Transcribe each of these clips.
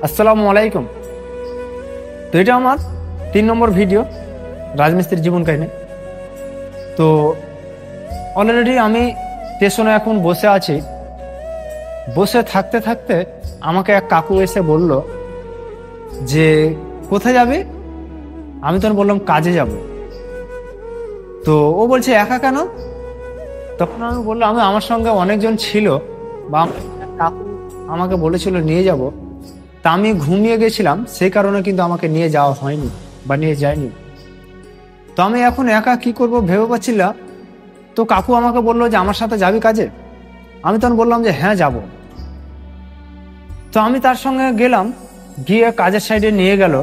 আসসালামু আলাইকুম। তো এটা আমার 3 নম্বর ভিডিও রাজমিস্ত্রির জীবন কাহিনী। তো অলরেডি আমি স্টেশনে এখন বসে আছি। বসে থাকতে থাকতে আমাকে এক কাকু এসে বলল যে কোথায় যাবে। আমি তখন বললাম কাজে যাব। তো ও বলছে একা কেন? তখন আমি বললাম আমার সঙ্গে অনেকজন ছিল, বা কাকু আমাকে বলেছিল নিয়ে যাব। তা আমি ঘুমিয়ে গেছিলাম, সেই কারণে কিন্তু আমাকে নিয়ে যাওয়া হয়নি বা নিয়ে যায়নি। তো আমি এখন একা কি করব ভেবে পাচ্ছিলাম। তো কাকু আমাকে বললো যে আমার সাথে যাবি কাজে। আমি তখন বললাম যে হ্যাঁ যাব। তো আমি তার সঙ্গে গেলাম, গিয়ে কাজের সাইডে নিয়ে গেল।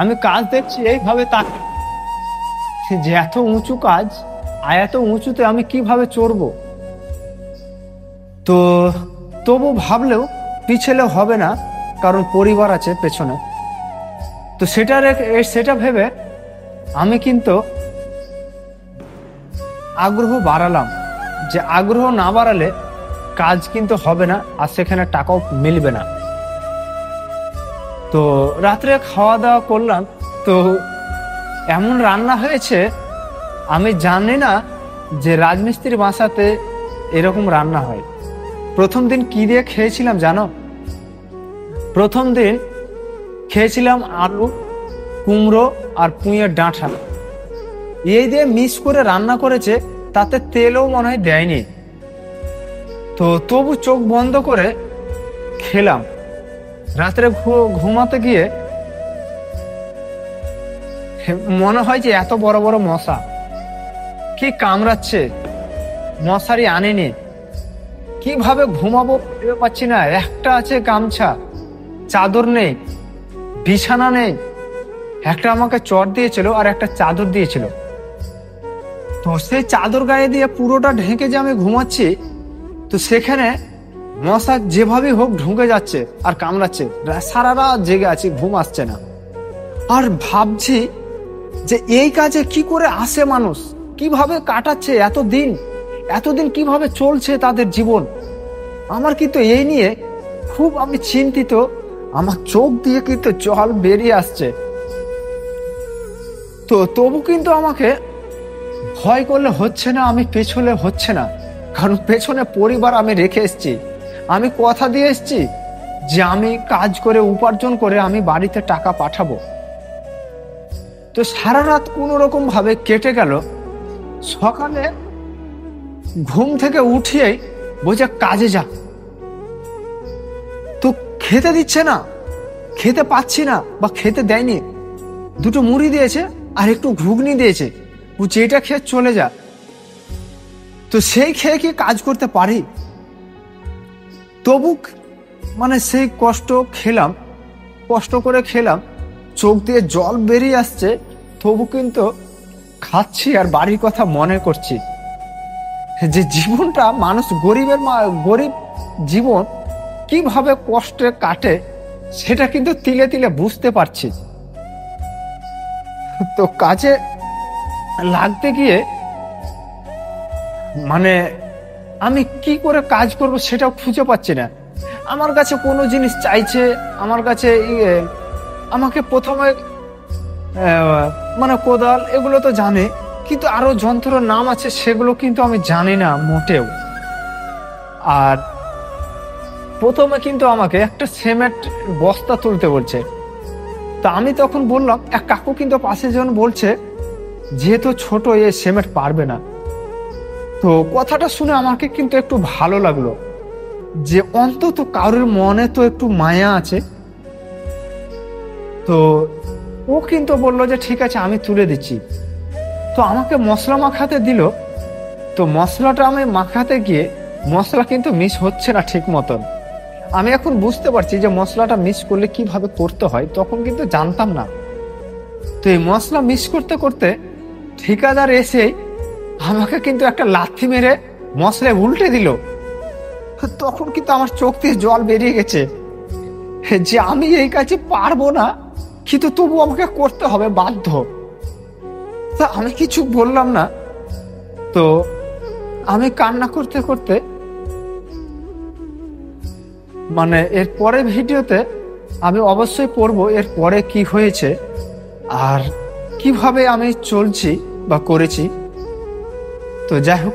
আমি কাজ দেখছি এইভাবে তাকে, যে এত উঁচু কাজ আর এত উঁচুতে আমি কিভাবে চড়বো। তো তবু ভাবলেও পিছলে হবে না, কারণ পরিবার আছে পেছনে। তো সেটা ভেবে আমি কিন্তু আগ্রহ বাড়ালাম, যে আগ্রহ না বাড়ালে কাজ কিন্তু হবে না আর সেখানে টাকাও মিলবে না। তো রাত্রে খাওয়া দাওয়া করলাম। তো এমন রান্না হয়েছে, আমি জানি না যে রাজমিস্ত্রির বাসাতে এরকম রান্না হয়। প্রথম দিন কি দিয়ে খেয়েছিলাম জানো? প্রথম দিন খেয়েছিলাম আলু, কুমড়ো আর পুঁইয়ের ডাঁটা। এই দিয়ে মিক্স করে রান্না করেছে, তাতে তেলও মনে হয় দেয়নি। তো তবু চোখ বন্ধ করে খেলাম। রাত্রে ঘুমাতে গিয়ে মনে হয় যে এত বড় বড় মশা কি কামড়াচ্ছে, মশারি আনেনি, কিভাবে ঘুমাবো ভেবে পাচ্ছি না। একটা আছে গামছা, চাদর নেই, বিছানা নেই। একটা আমাকে চট দিয়েছিল আর একটা চাদর দিয়েছিল। তো সেই চাদর গায়ে দিয়ে পুরোটা ঢেকে যে আমি ঘুমাচ্ছি, তো সেখানে মশা যেভাবে হোক ঢুকে যাচ্ছে আর কামড়াচ্ছে। সারা রাত জেগে আছি, ঘুম আসছে না। আর ভাবছি যে এই কাজে কি করে আসে মানুষ, কিভাবে কাটাচ্ছে এতদিন কিভাবে চলছে তাদের জীবন। আমার কিন্তু এই নিয়ে খুব আমি চিন্তিত। আমার চোখ দিয়ে কিন্তু জল বেরিয়ে আসছে। তো তবু কিন্তু আমাকে ভয় করলে হচ্ছে না, আমি পেছলে হচ্ছে না, কারণ পেছনে পরিবার আমি রেখে এসেছি। আমি কথা দিয়ে এসেছি যে আমি কাজ করে উপার্জন করে আমি বাড়িতে টাকা পাঠাবো। তো সারা রাত কোনো রকম ভাবে কেটে গেল। সকালে ঘুম থেকে উঠিয়েই বলছে কাজে যা। তো খেতে দিচ্ছে না, খেতে পাচ্ছি না বা খেতে দেয়নি। দুটো মুড়ি দিয়েছে আর একটু ঘুগনি দিয়েছে, বলছে এটা খেয়ে চলে যা। তো সেই খেয়ে কি কাজ করতে পারি? তবু সেই কষ্ট করে খেলাম, চোখ দিয়ে জল বেরিয়ে আসছে। তবু কিন্তু খাচ্ছি আর বাড়ির কথা মনে করছি, যে জীবনটা মানুষ গরিব জীবন কিভাবে কষ্টে কাটে সেটা কিন্তু তিলে তিলে বুঝতে পারছি। তো কাজে লাগতে গিয়ে আমি কি করে কাজ করব সেটাও খুঁজে পাচ্ছি না। আমার কাছে কোনো জিনিস চাইছে, আমার কাছে আমাকে প্রথমে কোদাল এগুলো তো জানে, কিন্তু আরো যন্ত্রের নাম আছে সেগুলো কিন্তু আমি জানি না মোটেও। আর প্রথমে কিন্তু আমাকে একটা সিমেন্ট বস্তা তুলতে বলছে। তা আমি তখন বললাম, এক কাকু কিন্তু পাশে যখন বলছে যেহেতু ছোট এ সিমেন্ট পারবে না। তো কথাটা শুনে আমাকে কিন্তু একটু ভালো লাগলো, যে অন্তত কারোর মনে তো একটু মায়া আছে। তো ও কিন্তু বললো যে ঠিক আছে আমি তুলে দিচ্ছি। তো আমাকে মশলা মাখাতে দিল। তো মশলাটা আমি মাখাতে গিয়ে মশলা কিন্তু মিক্স হচ্ছে না ঠিক মতন। আমি এখন বুঝতে পারছি যে মশলাটা মিক্স করলে কিভাবে করতে হয়, তখন কিন্তু জানতাম না। তো এই মশলা মিক্স করতে করতে ঠিকাদার এসে আমাকে কিন্তু একটা লাথি মেরে মশলা উল্টে দিল। তখন কিন্তু আমার চোখ দিয়ে জল বেরিয়ে গেছে, যে আমি এই কাজে পারবো না, কিন্তু তবু আমাকে করতে হবে বাধ্য। তা আমি কিছু বললাম না। তো আমি কান্না করতে করতে এর পরের ভিডিওতে আমি অবশ্যই পড়বো এর পরে কি হয়েছে আর কিভাবে আমি চলছি বা করেছি। তো যাই হোক,